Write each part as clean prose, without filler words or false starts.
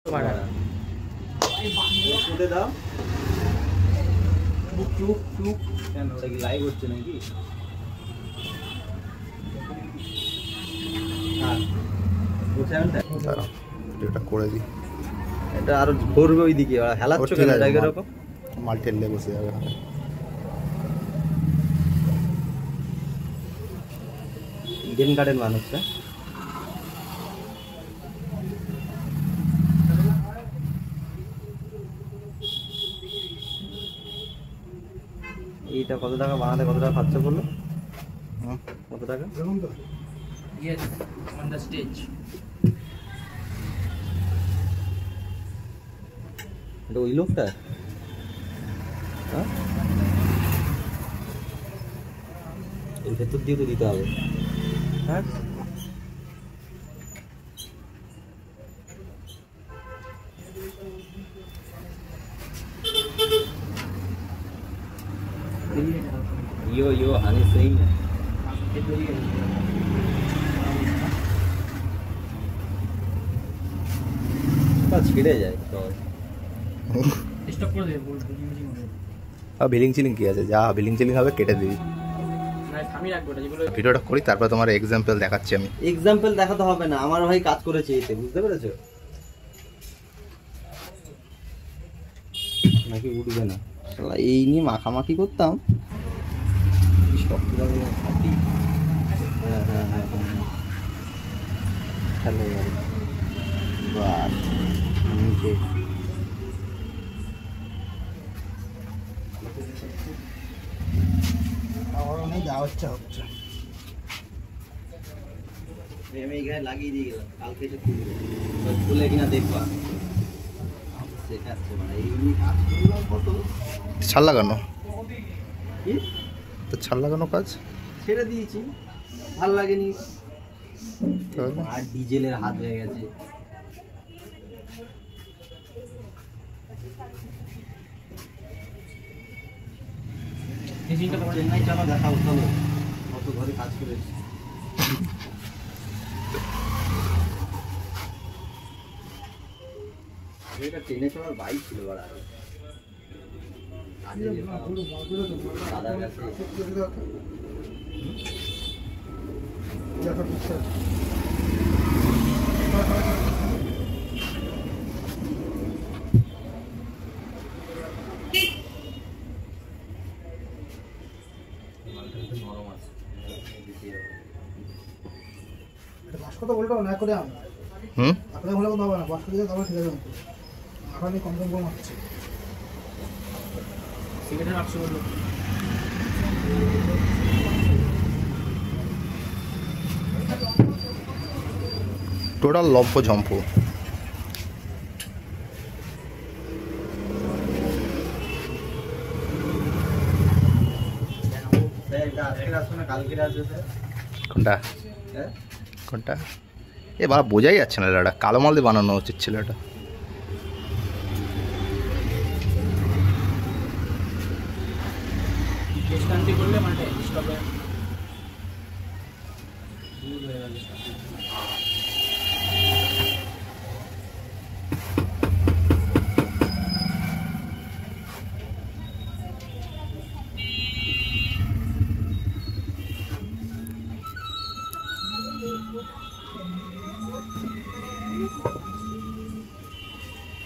দাও চুপ চুপ কেন ওটা কি লাইভ হচ্ছে নাকি? এটা করে দিই, এটা আরো ঘুরবে ওইদিকে, হেলাচ্ছ কেন এটাকে? এরকম মাল ঠেললে বসে যাবে। গেম গার্ডেন মানুষ এইটা কত টাকা বানাতে, কত টাকা খরচা করলো? কত টাকা? এটা ওই লোকটা? এর ভেতর দিয়ে তো দিতে হবে। হ্যাঁ यो यो हानि सही ছিঁড়ে যায় তো স্টপ করে দে। আর বিলিং চিলিং কি আছে? যা বিলিং চিলিং হবে কেটে দিবি। ভিডিওটা করি তারপর তোমার এক্সাম্পল দেখাচ্ছি। আমি এক্সাম্পল দেখাতে হবে না, আমার ভাই কাজ করেছে এতে, বুঝতে পেরেছো নাকি? উঠবে না এই নিয়ে মাখামাখি করতাম। হ্যাঁ হ্যাঁ হ্যাঁ হ্যাঁ বাস নিচে যাওয়া হচ্ছে হচ্ছে আমি এখানে লাগিয়ে দিয়ে গেলাম, কালকে এটা খুলে কিনা দেখবা। শেখাচ্ছে মানে এই কাজ করলাম কত ছাল লাগানো, কি তো ছাল লাগানো কাজ ছেড়ে দিয়েছি, ভাল লাগেনি আর ডিজেলের হাত হয়ে গেছে। চেন্নাই চালা দেখাও, চলো কত ঘরে কাজ করেছি। এটা ট্রেনে চলার বাইক ছিল দাদার কাছে। কথা বলতে না করে আমি আপনাদের ভালো কথা হবে না, বাস দিয়ে তবে ঠিক আছে। এখন কম কম কম হচ্ছে সিগারেটের বাক্স বললো টোটাল লম্ফ ঝম্প। কোনটা কোনটা? এ বাবা বোঝাই যাচ্ছে না, এটা কালো মাল দিয়ে বানানো উচিত ছিল। এটা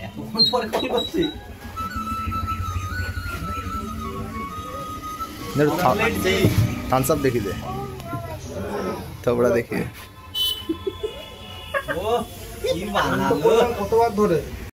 এতক্ষণ পরে কল করছি। থামস আপ দেখি দে, থবড়া দেখি। ও কি বানালো কতবার ধরে